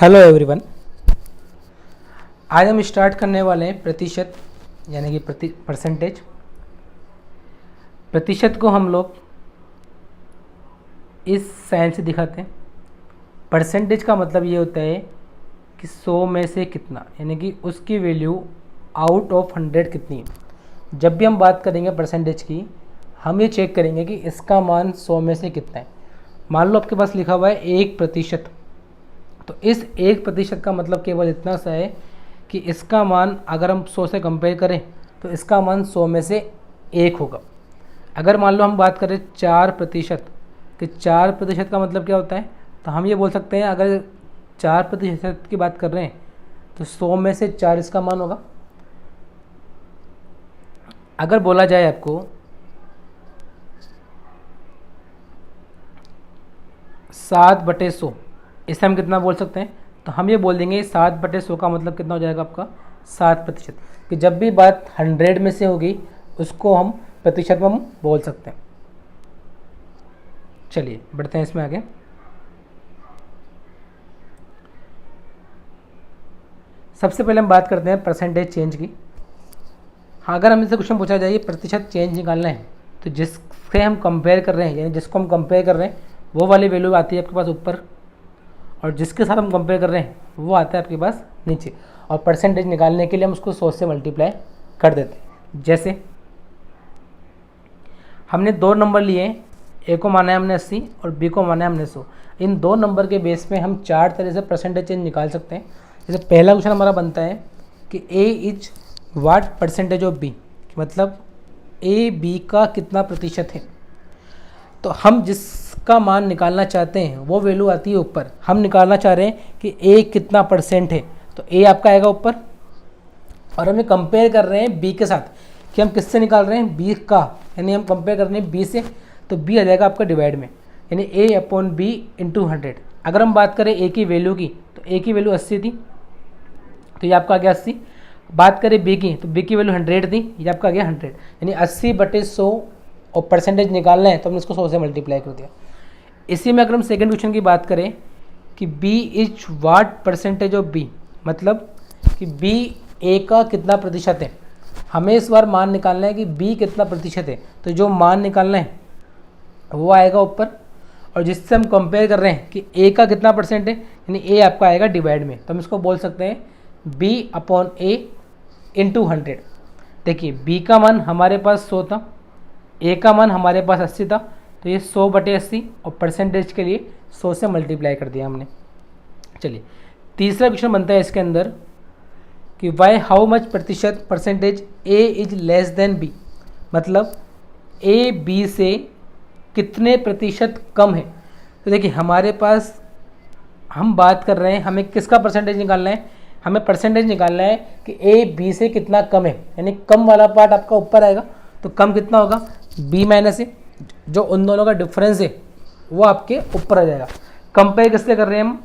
Hello everyone. आज हम start करने वाले हैं प्रतिशत यानी कि परसेंटेज। प्रतिशत को हम लोग इस साइन से दिखाते हैं। परसेंटेज का मतलब ये होता है कि 100 में से कितना, यानी कि उसकी वैल्यू आउट ऑफ 100 कितनी है। जब भी हम बात करेंगे परसेंटेज की, हम ये चेक करेंगे कि इसका मान 100 में से कितना है। मान लो आपके पास लिखा हुआ है 1%, तो इस 1% का मतलब केवल इतना सा है कि इसका मान अगर हम 100 से कंपेयर करें तो इसका मान 100 में से 1 होगा। अगर मान लो हम बात करें 4%, कि 4% का मतलब क्या होता है, तो हम ये बोल सकते हैं अगर 4% की बात कर रहे हैं तो 100 में से 4 इसका मान होगा। अगर बोला जाए आपको 7/100, इसे हम कितना बोल सकते हैं, तो हम ये बोल देंगे 7/100 का मतलब कितना हो जाएगा आपका 7%। कि जब भी बात 100 में से होगी उसको हम प्रतिशत में हम बोल सकते हैं। चलिए बढ़ते हैं इसमें आगे। सबसे पहले हम बात करते हैं परसेंटेज चेंज की। हाँ, अगर हमसे क्वेश्चन पूछा जाए प्रतिशत चेंज निकालना है तो जिससे हम कंपेयर कर रहे हैं, यानी जिसको हम कंपेयर कर रहे हैं वो वाली वैल्यू आती है आपके पास ऊपर, और जिसके साथ हम कंपेयर कर रहे हैं वो आता है आपके पास नीचे। और परसेंटेज निकालने के लिए हम उसको 100 से मल्टीप्लाई कर देते हैं। जैसे हमने 2 नंबर लिए हैं, ए को माना है हमने 80 और बी को माना है हमने 100। इन 2 नंबर के बेस पे हम 4 तरह से परसेंटेज चेंज निकाल सकते हैं। जैसे पहला क्वेश्चन हमारा बनता है कि A is what percentage of B, मतलब ए बी का कितना प्रतिशत है। तो हम जिसका मान निकालना चाहते हैं वो वैल्यू आती है ऊपर। हम निकालना चाह रहे हैं कि ए कितना परसेंट है, तो ए आपका आएगा ऊपर। और हमें कंपेयर कर रहे हैं बी के साथ, कि हम किससे निकाल रहे हैं, बी का, यानी हम कंपेयर कर रहे हैं बी से, तो बी आ जाएगा आपका डिवाइड में, यानी ए अपॉन बी इंटू 100। अगर हम बात करें ए की वैल्यू की, तो ए की वैल्यू 80 थी, तो ये आपका आ गया 80। बात करें बी की, तो बी की वैल्यू 100 थी, ये आपका आ गया 100। यानी 80/100 और परसेंटेज निकालना है तो हमने इसको 100 से मल्टीप्लाई कर दिया। इसी में अगर हम सेकंड क्वेश्चन की बात करें कि B is what percentage of B, मतलब कि बी ए का कितना प्रतिशत है। हमें इस बार मान निकालना है कि बी कितना प्रतिशत है, तो जो मान निकालना है वो आएगा ऊपर, और जिससे हम कंपेयर कर रहे हैं कि ए का कितना परसेंट है, यानी ए आपका आएगा डिवाइड में, तो हम इसको बोल सकते हैं बी अपॉन ए इंटू 100। देखिए बी का मान हमारे पास 100 था, ए का मान हमारे पास 80 था, तो ये 100/80 और परसेंटेज के लिए 100 से मल्टीप्लाई कर दिया हमने। चलिए तीसरा क्वेश्चन बनता है इसके अंदर कि वाई हाउ मच प्रतिशत percentage A is less than B, मतलब ए बी से कितने प्रतिशत कम है। तो देखिए हमारे पास हम बात कर रहे हैं, हमें किसका परसेंटेज निकालना है, हमें परसेंटेज निकालना है कि ए बी से कितना कम है, यानी कम वाला पार्ट आपका ऊपर आएगा। तो कम कितना होगा, बी माइनस ए, जो उन दोनों का डिफरेंस है वो आपके ऊपर आ जाएगा। कंपेयर किससे कर रहे हैं हम,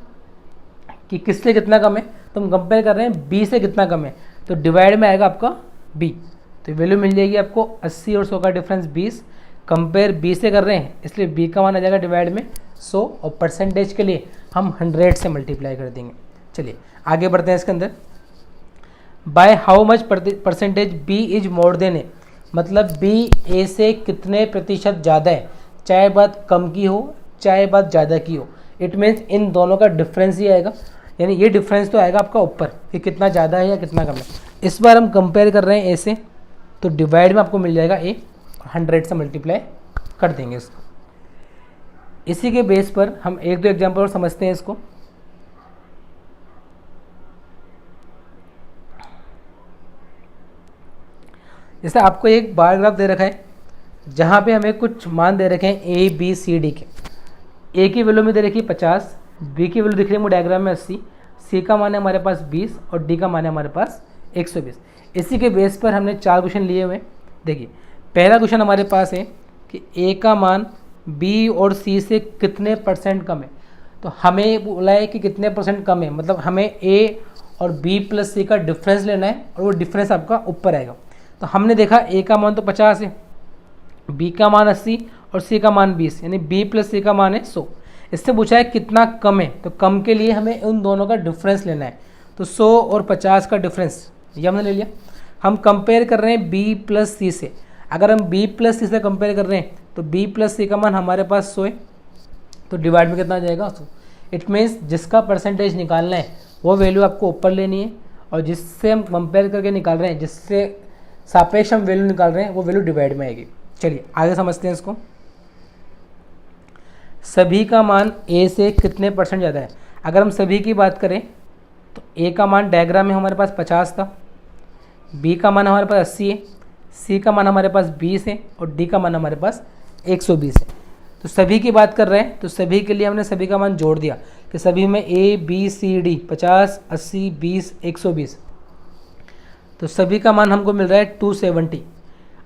कि किससे कितना कम है, तो हम कंपेयर कर रहे हैं बी से कितना कम है, तो डिवाइड में आएगा आपका बी, तो वैल्यू मिल जाएगी आपको 80 और 100 का डिफरेंस 20। कंपेयर बी से कर रहे हैं इसलिए बी का मान आ जाएगा डिवाइड में 100, और परसेंटेज के लिए हम 100 से मल्टीप्लाई कर देंगे। चलिए आगे बढ़ते हैं इसके अंदर। By how much percentage B is more than A, मतलब बी ए से कितने प्रतिशत ज़्यादा है, चाहे बात कम की हो चाहे बात ज़्यादा की हो। इट मीन्स इन दोनों का डिफरेंस ही आएगा, यानी ये डिफरेंस तो आएगा आपका ऊपर कि कितना ज़्यादा है या कितना कम है। इस बार हम कंपेयर कर रहे हैं ए से, तो डिवाइड में आपको मिल जाएगा ए, 100 से मल्टीप्लाई कर देंगे इसको। इसी के बेस पर हम 1-2 एग्जाम्पल और समझते हैं इसको। जैसे आपको एक बार ग्राफ दे रखा है जहाँ पे हमें कुछ मान दे रखे हैं ए बी सी डी के। ए की वैल्यू में दे रखी है 50, बी की वैल्यू दिख रही है डायग्राम में 80, सी का मान है हमारे पास 20 और डी का मान है हमारे पास 120। इसी के बेस पर हमने 4 क्वेश्चन लिए हुए। देखिए पहला क्वेश्चन हमारे पास है कि ए का मान बी और सी से कितने परसेंट कम है। तो हमें बोला है कि कितने परसेंट कम है, मतलब हमें ए और बी प्लस सी का डिफरेंस लेना है, और वो डिफरेंस आपका ऊपर आएगा। तो हमने देखा ए का मान तो 50 है, बी का मान 80 और सी का मान 20, यानी बी प्लस सी का मान है 100। इससे पूछा है कितना कम है, तो कम के लिए हमें उन दोनों का डिफरेंस लेना है। तो 100 और 50 का डिफरेंस ये हमने ले लिया। हम कंपेयर कर रहे हैं b प्लस सी से। अगर हम b प्लस सी से कंपेयर कर रहे हैं तो b प्लस सी का मान हमारे पास 100 है, तो डिवाइड में कितना आ जाएगा 100। इट मीन्स जिसका परसेंटेज निकालना है वो वैल्यू आपको ऊपर लेनी है, और जिससे हम कंपेयर करके निकाल रहे हैं, जिससे सापेक्ष हम वैल्यू निकाल रहे हैं, वो वैल्यू डिवाइड में आएगी। चलिए आगे समझते हैं इसको। सभी का मान a से कितने परसेंट ज़्यादा है। अगर हम सभी की बात करें तो a का मान डायग्राम में हमारे पास 50 था, b का मान हमारे पास 80 है, c का मान हमारे पास 20 है और d का मान हमारे पास 120 है। तो सभी की बात कर रहे हैं तो सभी के लिए हमने सभी का मान जोड़ दिया कि सभी में a b c d 50 80 20 120, तो सभी का मान हमको मिल रहा है 270।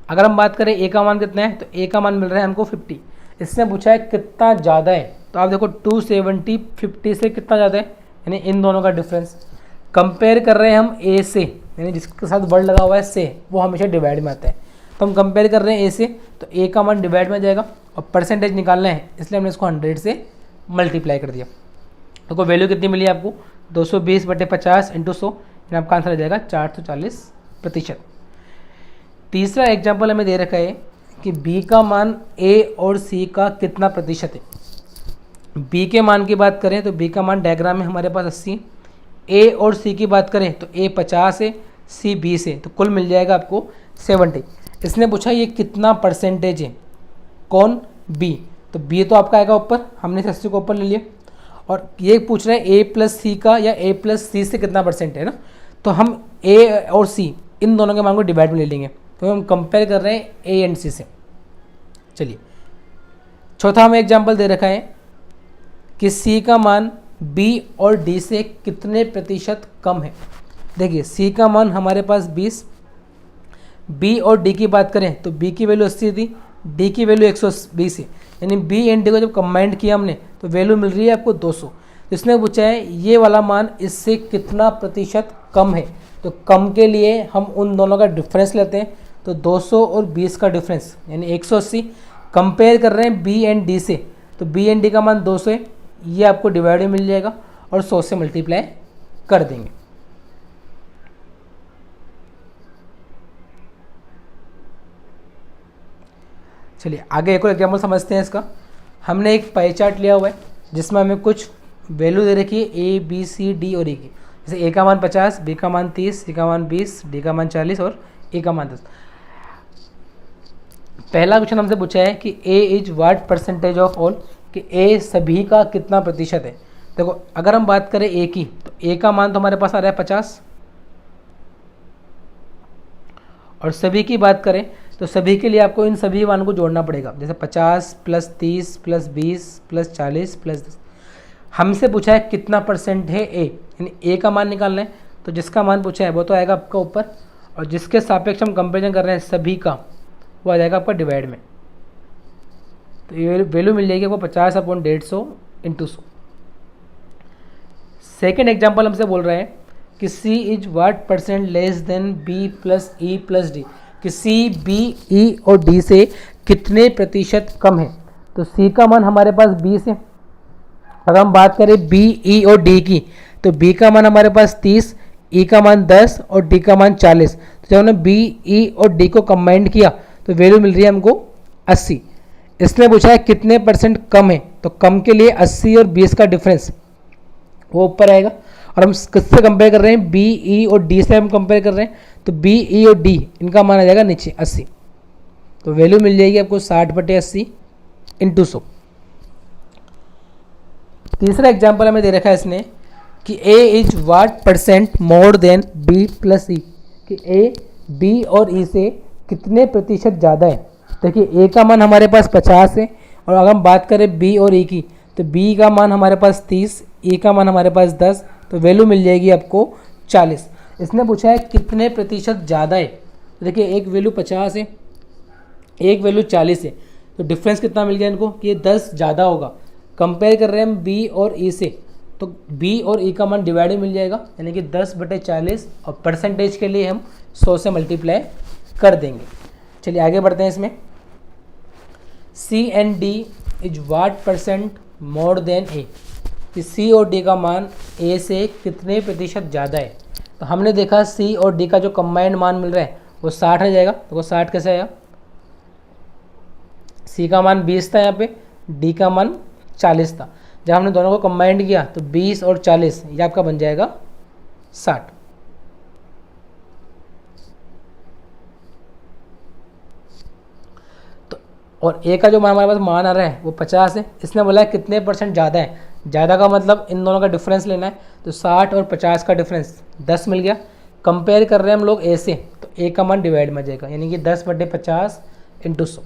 अगर हम बात करें a का मान कितना है, तो a का मान मिल रहा है हमको 50। इसने पूछा है कितना ज़्यादा है, तो आप देखो 270 50 से कितना ज़्यादा है, यानी इन दोनों का डिफरेंस। कंपेयर कर रहे हैं हम a से, यानी जिसके साथ वर्ड लगा हुआ है से, वो हमेशा डिवाइड में आता है। तो हम कंपेयर कर रहे हैं a से, तो a का मान डिवाइड में आ जाएगा और परसेंटेज निकालना है, इसलिए हमने इसको 100 से मल्टीप्लाई कर दिया। तो वैल्यू कितनी मिली आपको 220/50 × 100, यानी आपका आंसर आ जाएगा 440%। तीसरा एग्जाम्पल हमें दे रखा है कि b का मान a और c का कितना प्रतिशत है। b के मान की बात करें तो b का मान डायग्राम में हमारे पास 80, a और c की बात करें तो a 50 है, c 20 है, तो कुल मिल जाएगा आपको 70। इसने पूछा ये कितना परसेंटेज है, कौन b, तो b तो आपका आएगा ऊपर, हमने 80 को ऊपर ले लिया, और ये पूछ रहे हैं a प्लस सी का या a प्लस सी से कितना परसेंट है ना, तो हम a और c इन दोनों के मान को डिवाइड में ले लेंगे। तो हम कंपेयर कर रहे हैं a एंड c से। चलिए चौथा हमें एग्जाम्पल दे रखा है कि c का मान b और d से कितने प्रतिशत कम है। देखिए c का मान हमारे पास 20, b और d की बात करें तो b की वैल्यू 80 थी, d की वैल्यू 120 है, यानी b एंड d को जब कंबाइंड किया हमने तो वैल्यू मिल रही है आपको 200। इसने पूछा है ये वाला मान इससे कितना प्रतिशत कम है, तो कम के लिए हम उन दोनों का डिफरेंस लेते हैं, तो 200 और 20 का डिफरेंस यानी 180। कंपेयर कर रहे हैं b एंड d से, तो b एंड d का मान 200 है, ये आपको डिवाइड में मिल जाएगा और 100 से मल्टीप्लाई कर देंगे। चलिए आगे एक और एग्जाम्पल समझते हैं इसका। हमने एक पाई चार्ट लिया हुआ है जिसमें हमें कुछ वैल्यू दे रखी है a b c d और e की। जैसे a का मान 50, b का मान 30, c का मान 20, d का मान 40 और e का मान 10। पहला क्वेश्चन हमसे पूछा है कि a is what percentage of all, कि a सभी का कितना प्रतिशत है। देखो अगर हम बात करें a की, तो a का मान तो हमारे पास आ रहा है 50, और सभी की बात करें तो सभी के लिए आपको इन सभी मान को जोड़ना पड़ेगा। जैसे 50 + 30 + 20 + 40 + 10। हमसे पूछा है कितना परसेंट है a, यानी a का मान निकालना है, तो जिसका मान पूछा है वो तो आएगा आपका ऊपर, और जिसके सापेक्ष हम कंपेरिजन कर रहे हैं सभी का, वो आ जाएगा आपका डिवाइड में। तो ये वैल्यू मिल जाएगी आपको 50/150 × 100। सेकेंड एग्जाम्पल हमसे बोल रहे हैं कि c is what percent less than b + e + d, कि c b e और d से कितने प्रतिशत कम है। तो c का मान हमारे पास 20 है। अगर हम बात करें b e और d की, तो b का मान हमारे पास 30, e का मान 10 और d का मान 40। तो जब हमने b e और d को कंबाइंड किया तो वैल्यू मिल रही है हमको 80। इसने पूछा है कितने परसेंट कम है, तो कम के लिए 80 और 20 का डिफरेंस वो ऊपर आएगा, और हम किससे कंपेयर कर रहे हैं, बी ई और डी से हम कंपेयर कर रहे हैं, तो बी ई और डी इनका मान आ जाएगा नीचे 80। तो वैल्यू मिल जाएगी आपको 60/80 × 100। तीसरा एग्जाम्पल हमें दे रखा है इसने कि a is what percent more then b + e, कि a b और e से कितने प्रतिशत ज़्यादा है। देखिए a का मान हमारे पास 50 है, और अगर हम बात करें b और e की, तो b का मान हमारे पास 30, e का मान हमारे पास 10, तो वैल्यू मिल जाएगी आपको 40। इसने पूछा है कितने प्रतिशत ज़्यादा है। तो देखिए एक वैल्यू 50 है, एक वैल्यू 40 है, तो डिफरेंस कितना मिल गया इनको कि ये 10 ज़्यादा होगा। कंपेयर कर रहे हैं हम b और e से, तो b और e का मान डिवाइड मिल जाएगा, यानी कि 10/40, और परसेंटेज के लिए हम 100 से मल्टीप्लाई कर देंगे। चलिए आगे बढ़ते हैं इसमें। c and d is what percent more than A, कि सी और डी का मान ए से कितने प्रतिशत ज़्यादा है। तो हमने देखा सी और डी का जो कंबाइंड मान मिल रहा है वो 60 आ जाएगा। तो वो 60 कैसे आएगा, सी का मान 20 था यहाँ पे, डी का मान 40 था। जब हमने दोनों को कंबाइंड किया तो 20 और 40 ये आपका बन जाएगा 60। तो और ए का जो हमारे पास मान आ रहा है वो 50 है। इसने बोला है कितने परसेंट ज़्यादा है, ज़्यादा का मतलब इन दोनों का डिफरेंस लेना है। तो 60 और 50 का डिफरेंस 10 मिल गया। कंपेयर कर रहे हैं हम लोग ए से, तो ए का मान डिवाइड में जाएगा, यानी कि 10/50 × 100।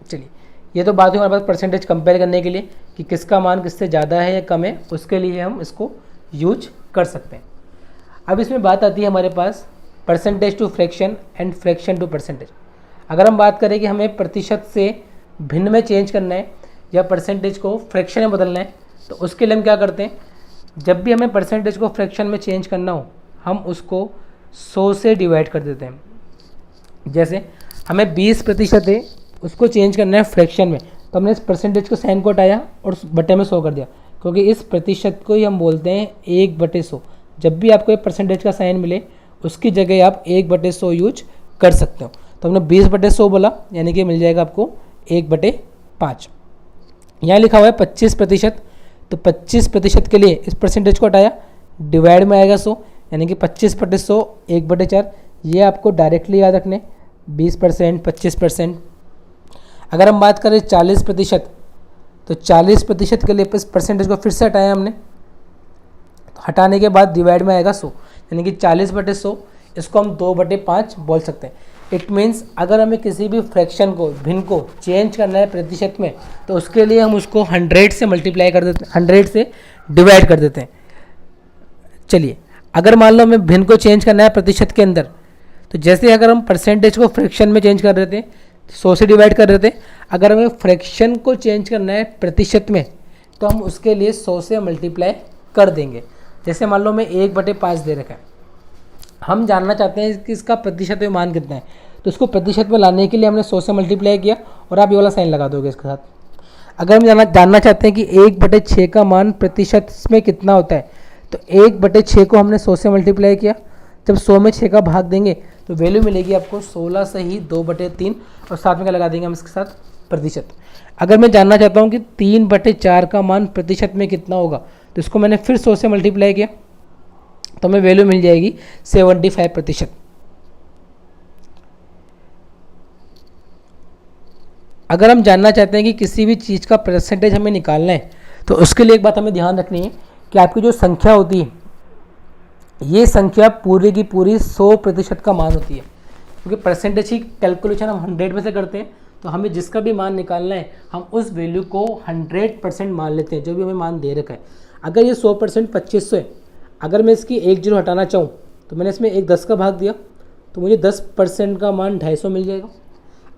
चलिए, ये तो बात हुई हमारे पास परसेंटेज कंपेयर करने के लिए कि किसका मान किससे ज़्यादा है या कम है, उसके लिए हम इसको यूज कर सकते हैं। अब इसमें बात आती है हमारे पास percentage to fraction and fraction to percentage. अगर हम बात करें कि हमें प्रतिशत से भिन्न में चेंज करना है या परसेंटेज को फ्रैक्शन में बदलना है, तो उसके लिए हम क्या करते हैं, जब भी हमें परसेंटेज को फ्रैक्शन में चेंज करना हो हम उसको 100 से डिवाइड कर देते हैं। जैसे हमें 20% है, उसको चेंज करना है फ्रैक्शन में, तो हमने इस परसेंटेज को साइन को हटाया और उस बटे में 100 कर दिया, क्योंकि इस प्रतिशत को ही हम बोलते हैं 1/100। जब भी आपको एक परसेंटेज का साइन मिले उसकी जगह आप 1/100 यूज कर सकते हो। तो हमने 20/100 बोला, यानी कि मिल जाएगा आपको 1/5। यहाँ लिखा हुआ है 25%, तो 25% के लिए इस परसेंटेज को हटाया, डिवाइड में आएगा 100, यानी कि 25/100 1/4। ये आपको डायरेक्टली याद रखने, 20%, 25%। अगर हम बात करें 40%, तो 40% के लिए इस परसेंटेज को फिर से हटाया हमने, तो हटाने के बाद डिवाइड में आएगा 100, यानी कि 40/100। इसको हम 2/5 बोल सकते हैं। इट मीन्स अगर हमें किसी भी फ्रैक्शन को, भिन्न को चेंज करना है प्रतिशत में, तो उसके लिए हम उसको 100 से मल्टीप्लाई कर देते हैं, 100 से डिवाइड कर देते हैं। चलिए, अगर मान लो हमें भिन्न को चेंज करना है प्रतिशत के अंदर, तो जैसे अगर हम परसेंटेज को फ्रैक्शन में चेंज कर रहे थे 100 से डिवाइड कर रहे थे, अगर हमें फ्रैक्शन को चेंज करना है प्रतिशत में तो हम उसके लिए 100 से मल्टीप्लाई कर देंगे। जैसे मान लो हमें 1/5 दे रखा है, हम जानना चाहते हैं कि इसका प्रतिशत में मान कितना है, तो इसको प्रतिशत में लाने के लिए हमने 100 से मल्टीप्लाई किया और आप ये वाला साइन लगा दोगे इसके साथ। अगर हम जानना चाहते हैं कि 1/6 का मान प्रतिशत में कितना होता है, तो 1/6 को हमने 100 से मल्टीप्लाई किया। जब 100 में 6 का भाग देंगे तो वैल्यू मिलेगी आपको 16 से ही 2/3, और साथ में क्या लगा देंगे हम इसके साथ, प्रतिशत। अगर मैं जानना चाहता हूँ कि 3/4 का मान प्रतिशत में कितना होगा, तो इसको मैंने फिर 100 से मल्टीप्लाई किया, तो हमें वैल्यू मिल जाएगी 75%। अगर हम जानना चाहते हैं कि किसी भी चीज़ का परसेंटेज हमें निकालना है, तो उसके लिए एक बात हमें ध्यान रखनी है कि आपकी जो संख्या होती है, ये संख्या पूरी की पूरी 100% का मान होती है, क्योंकि परसेंटेज की कैलकुलेशन हम 100 में से करते हैं। तो हमें जिसका भी मान निकालना है हम उस वैल्यू को 100% मान लेते हैं, जो भी हमें मान दे रखा है। अगर ये 100% 2500 है, अगर मैं इसकी 1 जीरो हटाना चाहूँ तो मैंने इसमें एक 10 का भाग दिया, तो मुझे 10% का मान 250 मिल जाएगा।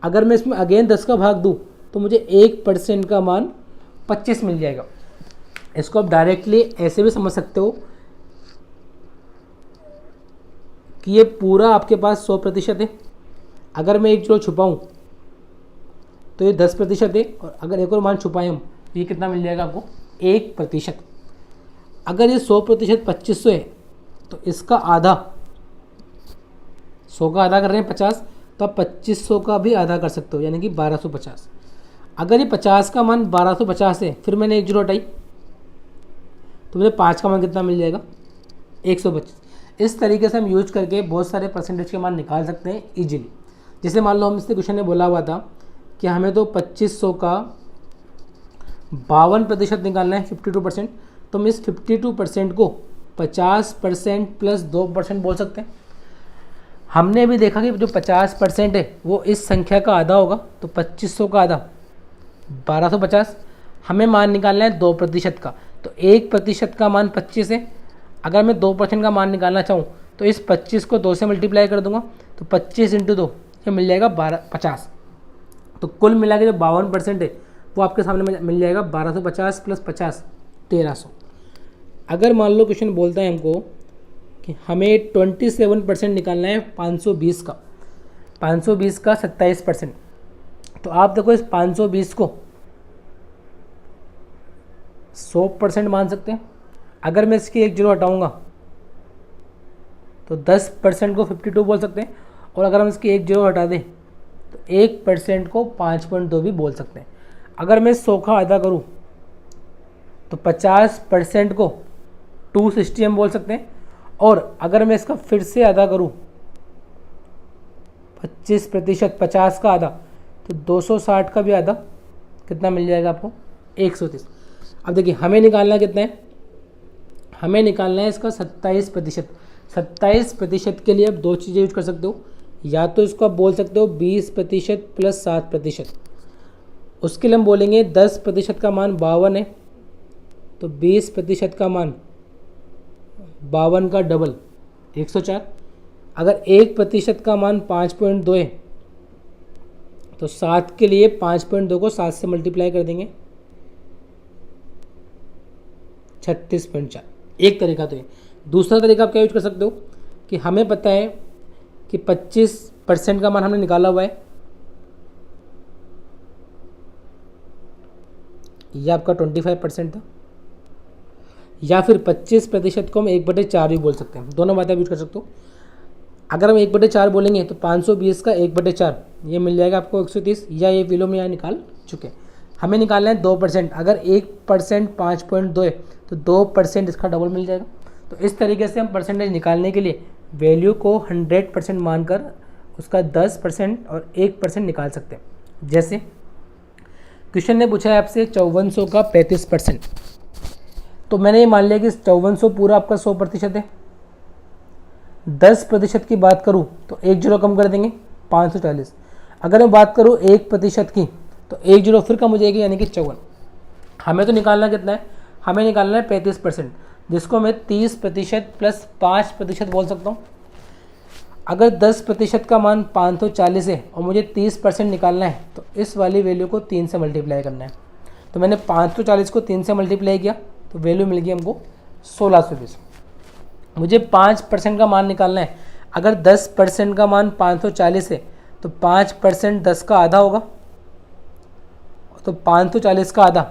अगर मैं इसमें अगेन 10 का भाग दूँ तो मुझे 1% का मान 25 मिल जाएगा। इसको आप डायरेक्टली ऐसे भी समझ सकते हो कि ये पूरा आपके पास 100% है। अगर मैं एक जीरो छुपाऊँ तो ये 10% है, और अगर एक और मान छुपाएं हम तो ये कितना मिल जाएगा आपको, 1%। अगर ये 100% 2500 है, तो इसका आधा, 100 का आधा कर रहे हैं 50, तो आप 2500 का भी आधा कर सकते हो, यानी कि 1250। अगर ये 50 का मान 1250 है, फिर मैंने एक जीरो हटाई, तो मुझे 5 का मान कितना मिल जाएगा, 125। इस तरीके से हम यूज करके बहुत सारे परसेंटेज के मान निकाल सकते हैं ईजिली। जैसे मान लो हम इससे क्वेश्चन ने बोला हुआ था कि हमें तो 2500 का 52% निकालना है, 52%, तो हम इस 52% को 50% प्लस 2% बोल सकते हैं। हमने भी देखा कि जो 50% है वो इस संख्या का आधा होगा, तो 2500 का आधा 1250। हमें मान निकालना है 2% का, तो 1% का मान 25 है। अगर मैं 2% का मान निकालना चाहूँ तो इस 25 को 2 से मल्टीप्लाई कर दूंगा, तो 25 × 2 ये मिल जाएगा 50। तो कुल मिला के जो 52% है वो आपके सामने मिल जाएगा 1250 प्लस 50 1300। अगर मान लो क्वेश्चन बोलता है हमको कि हमें 27% निकालना है 520 का, 520 का 27%, तो आप देखो इस 520 को 100% मान सकते हैं। अगर मैं इसकी एक जीरो हटाऊंगा तो 10% को 52 बोल सकते हैं, और अगर हम इसकी एक जीरो हटा दें तो 1% को 5.2 भी बोल सकते हैं। अगर मैं 100 का आधा करूँ तो 50% को 260 हम बोल सकते हैं, और अगर मैं इसका फिर से आधा करूँ 25%, 50 का आधा, तो 260 का भी आधा कितना मिल जाएगा आपको, 130। अब देखिए हमें निकालना कितना है, हमें निकालना है इसका 27%। 27% के लिए आप दो चीज़ें यूज कर सकते हो, या तो इसको आप बोल सकते हो 20% प्लस 7%। उसके लिए हम बोलेंगे 10% का मान 52 है, तो 20% का मान 52 का डबल 104। अगर 1% का मान 5.2 है तो 7 के लिए 5.2 को 7 से मल्टीप्लाई कर देंगे, 36.4। एक तरीका तो ये। दूसरा तरीका आप क्या यूज कर सकते हो कि हमें पता है कि 25% का मान हमने निकाला हुआ है, यह आपका 25% था, या फिर 25% को हम 1/4 भी बोल सकते हैं। दोनों बातें आप यूज कर सकते हो। अगर हम 1/4 बोलेंगे तो 520 का 1/4 ये मिल जाएगा आपको 130, या ये वैल्यू में यहाँ निकाल चुके। हमें निकालना है 2%। अगर 1% 5.2 है तो 2% इसका डबल मिल जाएगा। तो इस तरीके से हम परसेंटेज निकालने के लिए वैल्यू को 100% मानकर उसका 10% और 1% निकाल सकते हैं। जैसे क्वेश्चन ने पूछा है आपसे 5400 का 35%, तो मैंने ये मान लिया कि 5400 पूरा आपका 100% है। 10% की बात करूँ तो एक जीरो कम कर देंगे, 540। अगर मैं बात करूँ 1% की तो एक जीरो फिर कम हो जाएगी, यानी कि 54। हमें तो निकालना कितना है, हमें निकालना है 35%, जिसको मैं 30% प्लस 5% बोल सकता हूँ। अगर 10% का मान 540 है और मुझे 30% निकालना है तो इस वाली वैल्यू को 3 से मल्टीप्लाई करना है। तो मैंने 540 को 3 से मल्टीप्लाई किया तो वैल्यू मिल गई हमको 1620। मुझे 5% का मान निकालना है। अगर 10% का मान 540 है तो 5% 10 का आधा होगा, तो 540 का आधा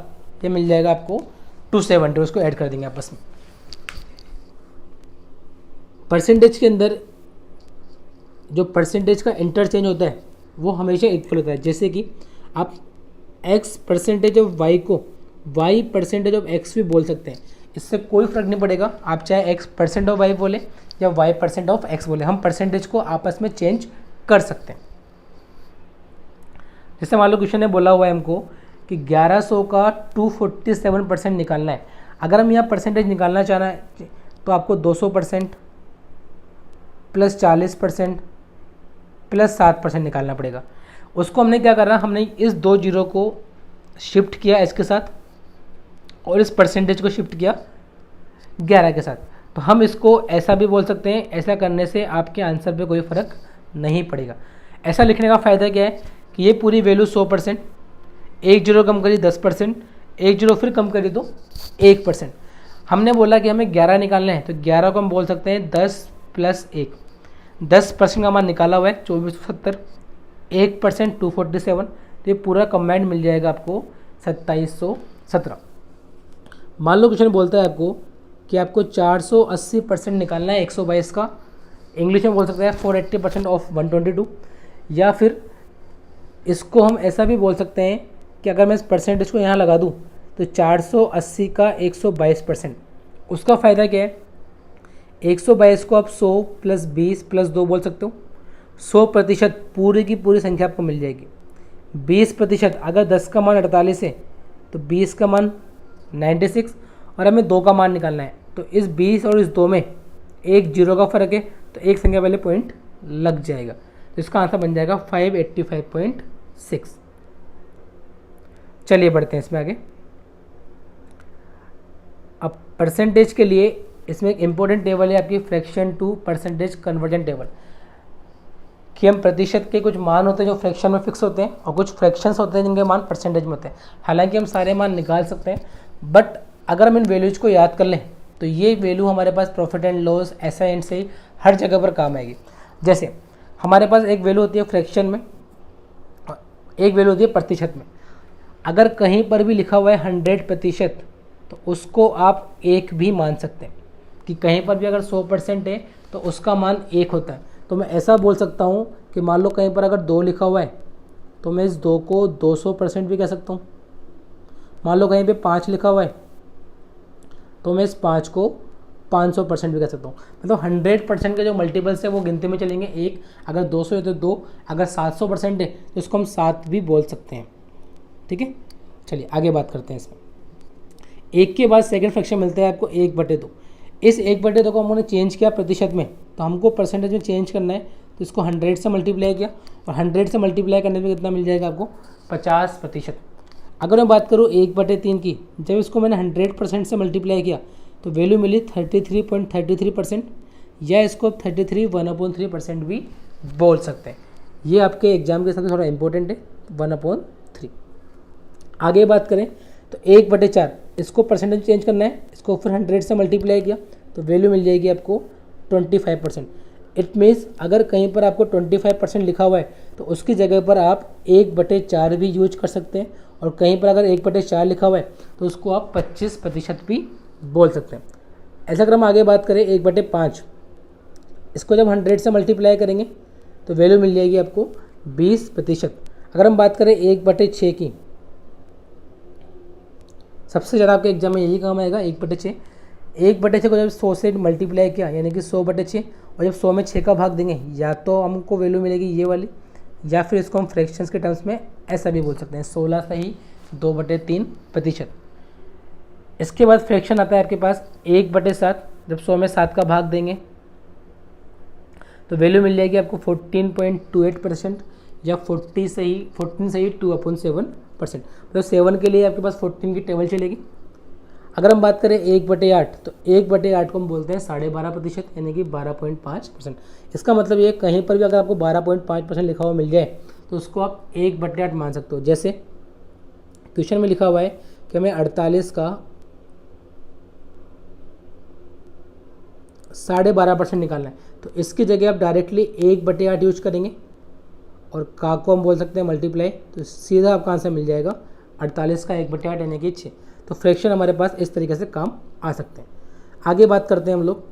ये मिल जाएगा आपको 270। उसको ऐड कर देंगे आपस में। परसेंटेज के अंदर जो परसेंटेज का इंटरचेंज होता है वो हमेशा इक्वल होता है। जैसे कि आप x% ऑफ y को y% ऑफ x भी बोल सकते हैं, इससे कोई फर्क नहीं पड़ेगा। आप चाहे x% ऑफ y बोले या y% ऑफ x बोले, हम परसेंटेज को आपस में चेंज कर सकते हैं। जैसे मान लो क्वेश्चन ने बोला हुआ है हमको कि 1100 का 247% निकालना है। अगर हम यहाँ परसेंटेज निकालना चाहना है तो आपको 200% प्लस 40% प्लस 7% निकालना पड़ेगा। उसको हमने क्या करना, हमने इस दो जीरो को शिफ्ट किया इसके साथ और इस परसेंटेज को शिफ्ट किया 11 के साथ। तो हम इसको ऐसा भी बोल सकते हैं। ऐसा करने से आपके आंसर पे कोई फ़र्क नहीं पड़ेगा। ऐसा लिखने का फ़ायदा क्या है कि ये पूरी वैल्यू 100%, एक जीरो कम करी 10%, एक जीरो फिर कम करी तो 1%। हमने बोला कि हमें 11 निकालना है, तो 11 को हम बोल सकते हैं 10 प्लस 1। 10% का मान निकाला हुआ है 2470, 1% 247, तो ये पूरा कंबाइंड मिल जाएगा आपको 2717। मान लो क्वेश्चन बोलता है आपको कि आपको 480% निकालना है 122 का। इंग्लिश में बोल सकते हैं 480% ऑफ 122, या फिर इसको हम ऐसा भी बोल सकते हैं कि अगर मैं इस परसेंटेज को यहाँ लगा दूँ तो 480 का 122%। उसका फ़ायदा क्या है, 122 को आप 100 प्लस 20 प्लस 2 बोल सकते हो। 100% पूरी की पूरी संख्या आपको मिल जाएगी। 20% अगर 10 का मान 48 है तो 20 का मान 96, और हमें 2 का मान निकालना है। तो इस 20 और इस 2 में एक जीरो का फ़र्क है, तो एक संख्या वाले पॉइंट लग जाएगा। तो इसका आंसर बन जाएगा 585.6। चलिए बढ़ते हैं इसमें आगे। अब परसेंटेज के लिए इसमें एक इम्पोर्टेंट टेबल है आपकी fraction to percentage conversion table, कि हम प्रतिशत के कुछ मान होते हैं जो फ्रैक्शन में फिक्स होते हैं और कुछ फ्रैक्शंस होते हैं जिनके मान परसेंटेज में होते हैं। हालांकि हम सारे मान निकाल सकते हैं, बट अगर हम इन वैल्यूज़ को याद कर लें तो ये वैल्यू हमारे पास प्रॉफिट एंड लॉस, एसआई से ही हर जगह पर काम आएगी। जैसे हमारे पास एक वैल्यू होती है फ्रैक्शन में एक वैल्यू होती है प्रतिशत में। अगर कहीं पर भी लिखा हुआ है 100% तो उसको आप एक भी मान सकते हैं कि कहीं पर भी अगर 100% है तो उसका मान एक होता है। तो मैं ऐसा बोल सकता हूँ कि मान लो कहीं पर अगर 2 लिखा हुआ है तो मैं इस 2 को 200% भी कह सकता हूँ। मान लो कहीं पे 5 लिखा हुआ है तो मैं इस 5 को 500% भी कह सकता हूँ। मतलब 100% के जो मल्टीपल्स है वो गिनती में चलेंगे एक, अगर 200 है तो 2, अगर 700% है तो इसको हम 7 भी बोल सकते हैं। ठीक है, चलिए आगे बात करते हैं इसमें। एक के बाद सेकंड फ्रैक्शन मिलता है आपको 1/2। इस 1/2 को हमने चेंज किया प्रतिशत में, तो हमको परसेंटेज में चेंज करना है, तो इसको 100 से मल्टीप्लाई किया और 100 से मल्टीप्लाई करने में कितना मिल जाएगा आपको 50%। अगर मैं बात करूँ 1/3 की, जब इसको मैंने 100% से मल्टीप्लाई किया तो वैल्यू मिली 33.33%, या इसको 33 1/3% भी बोल सकते हैं। ये आपके एग्जाम के साथ थोड़ा इंपॉर्टेंट है, 1/3। आगे बात करें तो 1/4, इसको परसेंटेज चेंज करना है, इसको फिर 100 से मल्टीप्लाई किया तो वैल्यू मिल जाएगी आपको 25%। इट मीन्स अगर कहीं पर आपको 25% लिखा हुआ है तो उसकी जगह पर आप 1/4 भी यूज कर सकते हैं, और कहीं पर अगर 1/4 लिखा हुआ है तो उसको आप 25% भी बोल सकते हैं। ऐसा अगर हम आगे बात करें 1/5, इसको जब 100 से मल्टीप्लाई करेंगे तो वैल्यू मिल जाएगी आपको 20%। अगर हम बात करें 1/6 की, सबसे ज़्यादा आपके एग्जाम में यही काम आएगा 1/6। 1/6 को जब 100 से मल्टीप्लाई किया यानी कि 100/6, और जब 100 में 6 का भाग देंगे या तो हमको वैल्यू मिलेगी ये वाली, या फिर इसको हम फ्रैक्शंस के टर्म्स में ऐसा भी बोल सकते हैं 16 सही 2/3%। इसके बाद फ्रैक्शन आता है आपके पास 1/7, जब 100 में 7 का भाग देंगे तो वैल्यू मिल जाएगी आपको 14.28%, या 14 सही 2/7%। मतलब 7 के लिए आपके पास 14 की टेबल चलेगी। अगर हम बात करें 1/8, तो 1/8 को हम बोलते हैं 12.5%, यानी कि 12.5%। इसका मतलब ये कहीं पर भी अगर आपको 12.5% लिखा हुआ मिल जाए तो उसको आप 1/8 मान सकते हो। जैसे क्वेश्चन में लिखा हुआ है कि हमें 48 का 12.5% निकालना है, तो इसकी जगह आप डायरेक्टली 1/8 यूज करेंगे और का को हम बोल सकते हैं मल्टीप्लाई, तो सीधा आपका आंसर मिल जाएगा 48 का 1/8 यानी कि 6। तो फ्रैक्शन हमारे पास इस तरीके से काम आ सकते हैं। आगे बात करते हैं हम लोग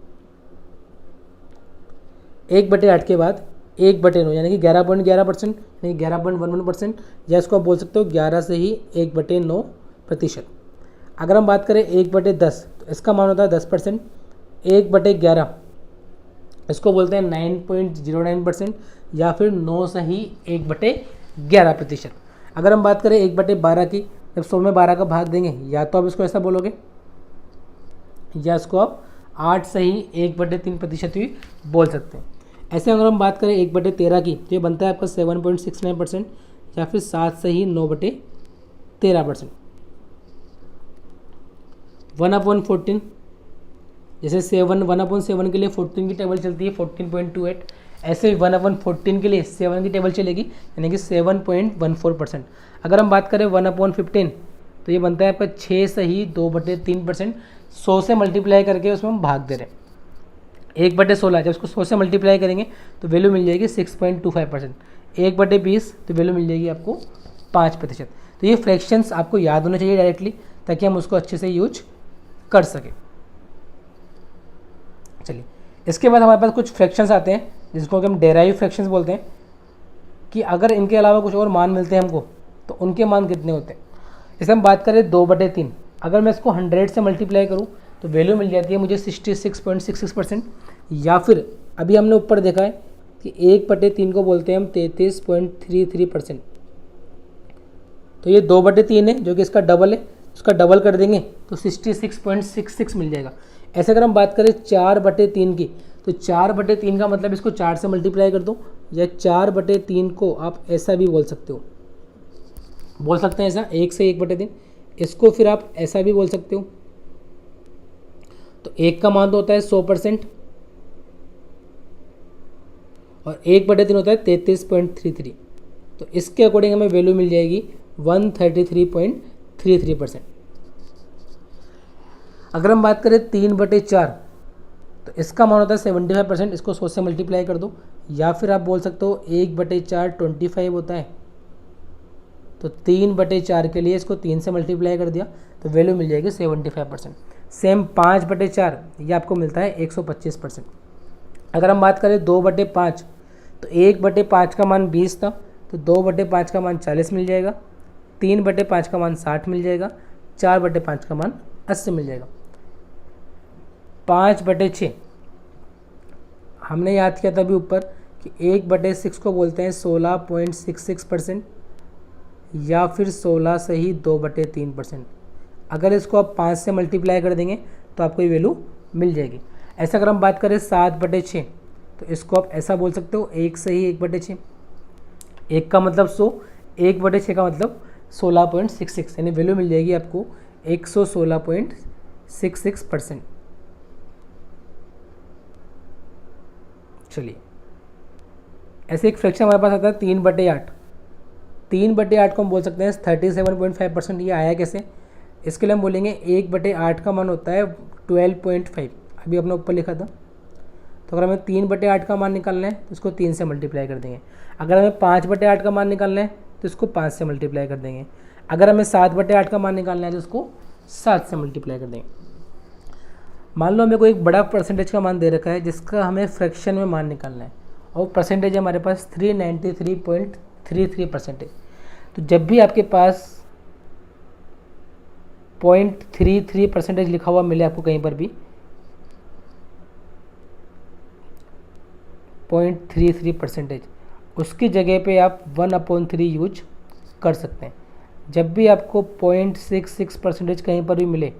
1/8 के बाद 1/9 यानी कि 11.11%, यानी 11.11%, या इसको आप बोल सकते हो 11 से ही 1/9%। अगर हम बात करें 1/10, तो इसका मान होता है 10%। 1/11 इसको बोलते हैं 9.09%, या फिर 9 से ही 1/11%। अगर हम बात करें 1/12 की, जब 100 में 12 का भाग देंगे या तो आप इसको ऐसा बोलोगे, या इसको आप 8 से ही 1/3% भी बोल सकते हैं। ऐसे अगर हम बात करें 1/13 की, तो ये बनता है आपका 7.69%, या फिर 7 से ही 9/13%। 1/14, जैसे 1/7 के लिए 14 की टेबल चलती है 14.28, ऐसे ही 1/14 के लिए 7 की टेबल चलेगी यानी कि 7.14%। अगर हम बात करें 1/15, तो ये बनता है आपका 6 से ही 2/3%। 100 से मल्टीप्लाई करके उसमें हम भाग दे रहे हैं। 1/16, जब उसको 100 से मल्टीप्लाई करेंगे तो वैल्यू मिल जाएगी 6.25%। 1/20, तो वैल्यू मिल जाएगी आपको 5%। तो ये फ्रैक्शंस आपको याद होने चाहिए डायरेक्टली, ताकि हम उसको अच्छे से यूज कर सकें। चलिए, इसके बाद हमारे पास कुछ फ्रैक्शंस आते हैं जिसको कि हम डेराइव फ्रैक्शंस बोलते हैं, कि अगर इनके अलावा कुछ और मान मिलते हैं हमको तो उनके मान कितने होते हैं। जैसे हम बात करें 2/3, अगर मैं इसको 100 से मल्टीप्लाई करूँ तो वैल्यू मिल जाती है मुझे 66.66%, या फिर अभी हमने ऊपर देखा है कि 1/3 को बोलते हैं हम 33.33%। तो ये 2/3 है जो कि इसका डबल है, उसका डबल कर देंगे तो 66.66 मिल जाएगा। ऐसे अगर हम बात करें 4/3 की, तो 4/3 का मतलब इसको 4 से मल्टीप्लाई कर दो, या 4/3 को आप ऐसा भी बोल सकते हो, बोल सकते हैं ऐसा 1 से 1/3। इसको फिर आप ऐसा भी बोल सकते हो। तो 1 का मान तो होता है 100%, और 1/3 होता है 33.33। तो इसके अकॉर्डिंग हमें वैल्यू मिल जाएगी 133.33%। अगर हम बात करें 3/4, तो इसका मान होता है 75%। इसको 100 से मल्टीप्लाई कर दो, या फिर आप बोल सकते हो 1/4 25 होता है, तो 3/4 के लिए इसको 3 से मल्टीप्लाई कर दिया तो वैल्यू मिल जाएगी 75%। सेम 5/4 ये आपको मिलता है 125%। अगर हम बात करें 2/5 तो 1/5 का मान 20 था, तो 2/5 का मान 40 मिल जाएगा, 3/5 का मान 60 मिल जाएगा, 4/5 का मान 80 मिल जाएगा। 5/6 हमने याद किया था अभी ऊपर कि 1/6 को बोलते हैं 16.66% या फिर 16 से ही 2/3%। अगर इसको आप 5 से मल्टीप्लाई कर देंगे तो आपको ये वैल्यू मिल जाएगी। ऐसा अगर हम बात करें 7/6 तो इसको आप ऐसा बोल सकते हो 1 से ही 1/6। 1 का मतलब 100, 1/6 का मतलब 16.66, यानी वैल्यू मिल जाएगी आपको 116.66%। चलिए, ऐसे एक फ्रैक्शन हमारे पास आता है 3/8। 3/8 को हम बोल सकते हैं 37.5%। ये आया कैसे? इसके लिए हम बोलेंगे 1/8 का मान होता है 12.5, अभी अपने ऊपर लिखा था। तो अगर हमें 3/8 का मान निकालना है तो इसको 3 से मल्टीप्लाई कर देंगे। अगर हमें 5/8 का मान निकालना है तो इसको 5 से मल्टीप्लाई कर देंगे। अगर हमें 7/8 का मान निकालना है तो इसको 7 से मल्टीप्लाई कर देंगे। मान लो हमें कोई एक बड़ा परसेंटेज का मान दे रखा है जिसका हमें फ्रैक्शन में मान निकालना है और परसेंटेज है हमारे पास 393.33%। तो जब भी आपके पास 0.33% लिखा हुआ मिले आपको कहीं पर भी 0.33%, उसकी जगह पे आप 1/3 यूज कर सकते हैं। जब भी आपको 0.66% कहीं पर भी मिले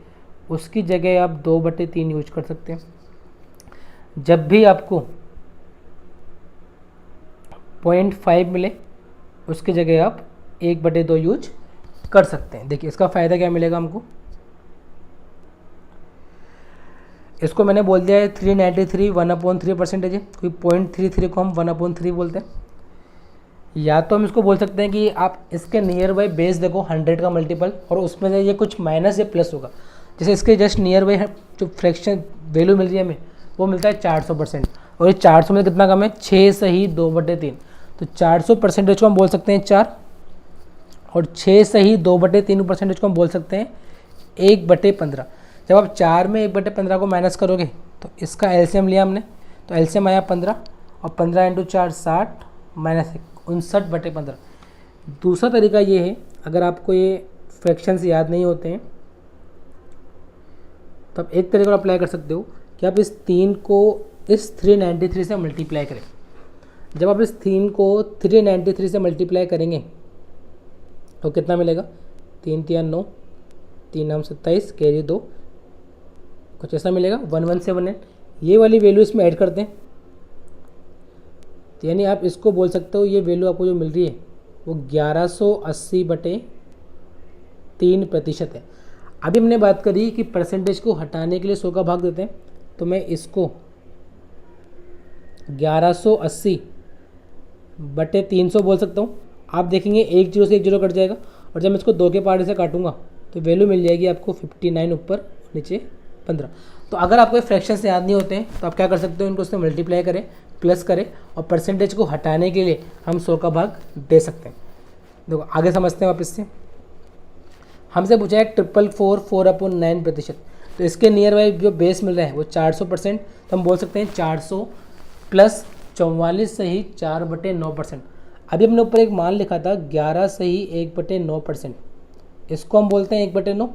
उसकी जगह आप 2/3 यूज कर सकते हैं। जब भी आपको 0.5 मिले उसकी जगह आप 1/2 यूज कर सकते हैं। देखिए इसका फ़ायदा क्या मिलेगा हमको। इसको मैंने बोल दिया है 393 1/3% है, कोई 0.33 को हम 1/3 बोलते हैं। या तो हम इसको बोल सकते हैं कि आप इसके नियर बाई बेस देखो 100 का मल्टीपल और उसमें से ये कुछ माइनस या प्लस होगा। जैसे इसके जस्ट नियर बाई जो फ्रैक्शन वैल्यू मिल रही है हमें वो मिलता है 400%, और ये 400 में कितना कम है 6 से ही 2/3। तो 400% को हम बोल सकते हैं 4, और 6 से ही 2/3% को हम बोल सकते हैं 1/15। जब आप 4 में 1/15 को माइनस करोगे तो इसका एलसीएम लिया हमने, तो एलसीएम आया 15, और 15 × 4 60 -1 59/15। दूसरा तरीका ये है, अगर आपको ये फ्रैक्शंस याद नहीं होते हैं तो आप एक तरीका अप्लाई कर सकते हो कि आप इस 3 को इस 393 से मल्टीप्लाई करें। जब आप इस 3 को 393 से मल्टीप्लाई करेंगे तो कितना मिलेगा? 3 × 3 = 9, 3 × 9 = 27, कैरी 2, कुछ ऐसा मिलेगा 1178। ये वाली वैल्यू इसमें ऐड करते हैं, तो यानी आप इसको बोल सकते हो ये वैल्यू आपको जो मिल रही है वो 1180/3% है। अभी हमने बात करी कि परसेंटेज को हटाने के लिए 100 का भाग देते हैं, तो मैं इसको 1180/300 बोल सकता हूँ। आप देखेंगे 1 0 से 1 0 कट जाएगा, और जब मैं इसको 2 के पार्ट से काटूंगा तो वैल्यू मिल जाएगी आपको 59 ऊपर नीचे 15। तो अगर आपको फ्रैक्शन से याद नहीं होते हैं तो आप क्या कर सकते हो, इनको उससे मल्टीप्लाई करें, प्लस करें, और परसेंटेज को हटाने के लिए हम 100 का भाग दे सकते हैं। देखो आगे समझते हैं वापस से। हमसे पूछा है 444 4/9%, तो इसके नियर बाई जो बेस मिल रहा है वो 400%, तो हम बोल सकते हैं 400 + 44 से ही 4/9%। अभी हमने ऊपर एक मान लिखा था 11 से ही 1/9%, इसको हम बोलते हैं 1/9।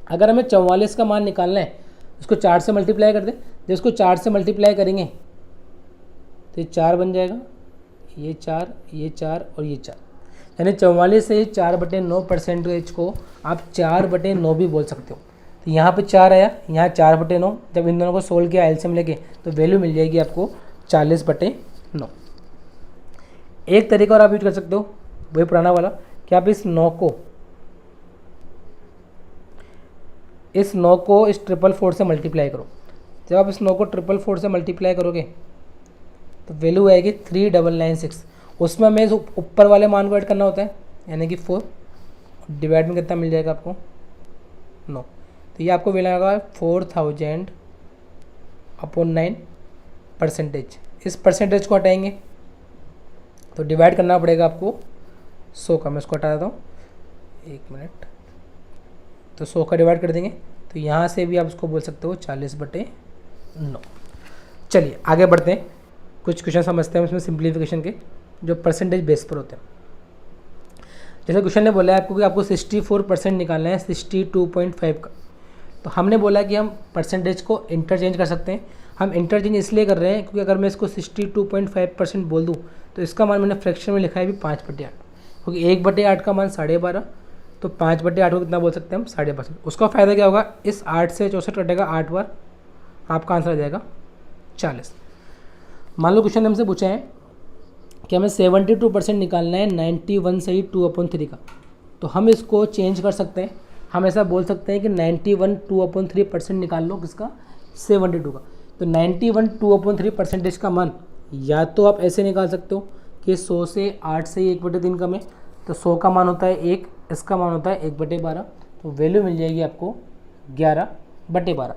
अगर हमें 44 का मान निकालना है उसको 4 से मल्टीप्लाई कर दें। जब इसको 4 से मल्टीप्लाई करेंगे तो ये 4 बन जाएगा, ये 4, ये 4 और ये 4, यानी 44 से 4/9% को आप 4/9 भी बोल सकते हो। तो यहाँ पे 4 आया, यहाँ 4/9, जब इन दोनों को सोल्व किया एलसीएम लेके तो वैल्यू मिल जाएगी आपको 40/9। एक तरीका और आप यूज कर सकते हो वही पुराना वाला कि आप इस 9 को इस 444 से मल्टीप्लाई करो। जब आप इस 9 को 444 से मल्टीप्लाई करोगे तो वैल्यू आएगी 3996। उसमें हमें ऊपर वाले मान को ऐड करना होता है, यानी कि 4 डिवाइड में कितना मिल जाएगा आपको 9। तो ये आपको मिलेगा 4000/9%। इस परसेंटेज को हटाएंगे तो डिवाइड करना पड़ेगा आपको 100 का, मैं इसको हटा देता हूँ, 1 मिनट। तो 100 का डिवाइड कर देंगे, तो यहाँ से भी आप इसको बोल सकते हो 40/9। चलिए आगे बढ़ते हैं, कुछ क्वेश्चन समझते हैं उसमें सिंप्लीफिकेशन के, जो परसेंटेज बेस पर होते हैं। जैसे क्वेश्चन ने बोला है आपको कि आपको 64% निकालना है 62.5 का। तो हमने बोला कि हम परसेंटेज को इंटरचेंज कर सकते हैं। हम इंटरचेंज इसलिए कर रहे हैं क्योंकि अगर मैं इसको 62.5% बोल दूँ तो इसका मान मैंने फ्रैक्शन में लिखा है भी 5/8, क्योंकि 1/8 का मान 12.5, तो 5/8 को कितना बोल सकते हैं हम 12.5। उसका फ़ायदा क्या होगा, इस 8 से 64 कटेगा 8 बार, आपका आंसर आ जाएगा 40। मान लो क्वेश्चन ने हमसे पूछा है कि हमें 72% निकालना है 91 से ही 2/3 का। तो हम इसको चेंज कर सकते हैं, हम ऐसा बोल सकते हैं कि 91 2/3% निकाल लो किसका, 72 का। तो 91 2/3% का मान या तो आप ऐसे निकाल सकते हो कि 100 से 8 से ही 1/3 कम है, तो 100 का मान होता है 1, इसका मान होता है 1/12, तो वैल्यू मिल जाएगी आपको 11/12।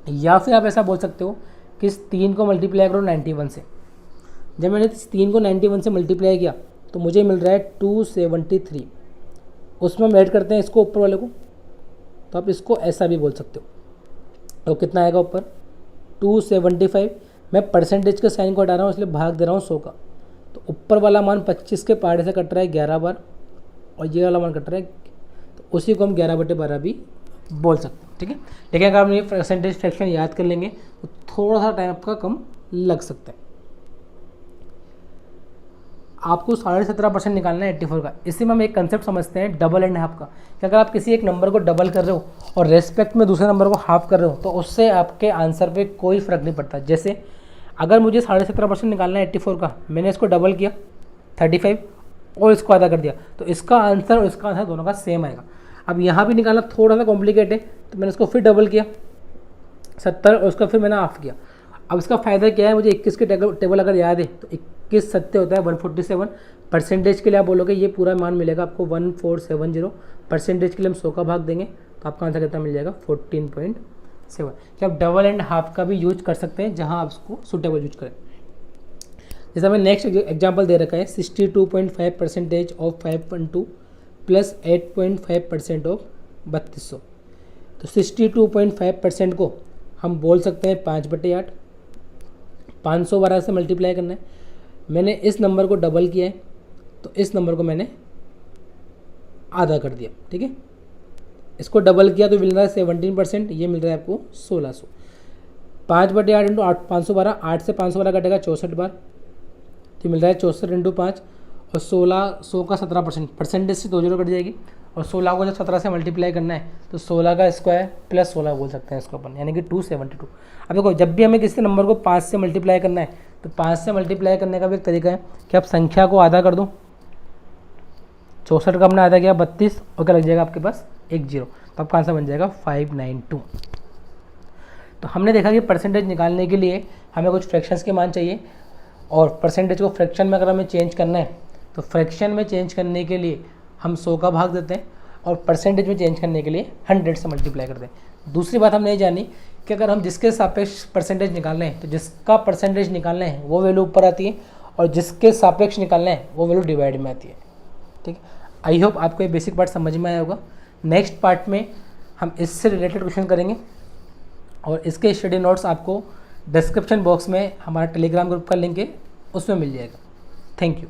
या फिर आप ऐसा बोल सकते हो कि इस 3 को मल्टीप्लाई करो 91 से। जब मैंने इस 3 को 91 से मल्टीप्लाई किया तो मुझे मिल रहा है 273। उसमें हम ऐड करते हैं इसको ऊपर वाले को, तो आप इसको ऐसा भी बोल सकते हो। तो कितना आएगा ऊपर 275। मैं परसेंटेज के साइन को हटा रहा हूँ इसलिए भाग दे रहा हूँ 100 का। तो ऊपर वाला मान 25 के पहाड़े से कट रहा है 11 बार, और ये वाला मान कट रहा है, तो उसी को हम 11/12 भी बोल सकते हैं। ठीक है, लेकिन अगर आप ये परसेंटेज फ्रैक्शन याद कर लेंगे तो थोड़ा सा टाइम आपका कम लग सकता है। आपको 17.5% निकालना है 84 का। इसी में हम एक कंसेप्ट समझते हैं डबल एंड हाफ का, कि अगर आप किसी एक नंबर को डबल कर रहे हो और रेस्पेक्ट में दूसरे नंबर को हाफ कर रहे हो तो उससे आपके आंसर पे कोई फ़र्क नहीं पड़ता। जैसे अगर मुझे 17.5% निकालना है 84 का, मैंने इसको डबल किया 35 और इसको आधा कर दिया, तो इसका आंसर और इसका आंसर दोनों का सेम आएगा। अब यहाँ भी निकालना थोड़ा सा कॉम्प्लिकेट है, तो मैंने इसको फिर डबल किया 70 और उसका फिर मैंने हाफ किया। अब इसका फ़ायदा क्या है, मुझे 21 के टेबल अगर याद है तो 21 सत्य होता है 147। परसेंटेज के लिए आप बोलोगे ये पूरा मान मिलेगा आपको 1470। परसेंटेज के लिए हम 100 का भाग देंगे तो आपका आंसर कितना मिल जाएगा 14.7। कि आप डबल एंड हाफ का भी यूज कर सकते हैं जहां आप उसको सुटेबल यूज करें। जैसे हमें नेक्स्ट एग्जाम्पल दे रखा है 62.5% ऑफ 512 प्लस 8.5% ऑफ 3200। तो 62.5% को हम बोल सकते हैं 5/8, 512 से मल्टीप्लाई करना है। मैंने इस नंबर को डबल किया है तो इस नंबर को मैंने आधा कर दिया। ठीक है, इसको डबल किया तो मिल रहा है 17%, ये मिल रहा है आपको 1600। 5/8 इंटू 512, 8 से 512 कटेगा 64 बार, तो मिल रहा है 64 इंटू 5 और 1600 का 17%, परसेंटेज से 2 जीरो कट जाएगी। और 16 को जब 17 से मल्टीप्लाई करना है तो 16 का स्क्वायर प्लस 16 बोल सकते हैं इसको अपन, यानी कि 272। अब देखो जब भी हमें किसी नंबर को 5 से मल्टीप्लाई करना है तो 5 से मल्टीप्लाई करने का भी एक तरीका है कि आप संख्या को आधा कर दो। 64 का हमने आधा किया 32 और क्या लग जाएगा आपके पास 1 जीरो, तो आपका आंसर बन जाएगा 592। तो हमने देखा कि परसेंटेज निकालने के लिए हमें कुछ फ्रैक्शंस के मान चाहिए, और परसेंटेज को फ्रैक्शन में अगर हमें चेंज करना है तो फ्रैक्शन में चेंज करने के लिए हम 100 का भाग देते हैं और परसेंटेज में चेंज करने के लिए 100 से मल्टीप्लाई करते हैं। दूसरी बात हमने ये जानी कि अगर हम जिसके सापेक्ष परसेंटेज निकालना है तो जिसका परसेंटेज निकालना है वो वैल्यू ऊपर आती है और जिसके सापेक्ष निकालना है वो वैल्यू डिवाइड में आती है। ठीक है, आई होप आपको ये बेसिक पार्ट समझ में आया होगा। नेक्स्ट पार्ट में हम इससे रिलेटेड क्वेश्चन करेंगे और इसके स्टडी नोट्स आपको डिस्क्रिप्शन बॉक्स में हमारा टेलीग्राम ग्रुप का लिंक है उसमें मिल जाएगा। Thank you.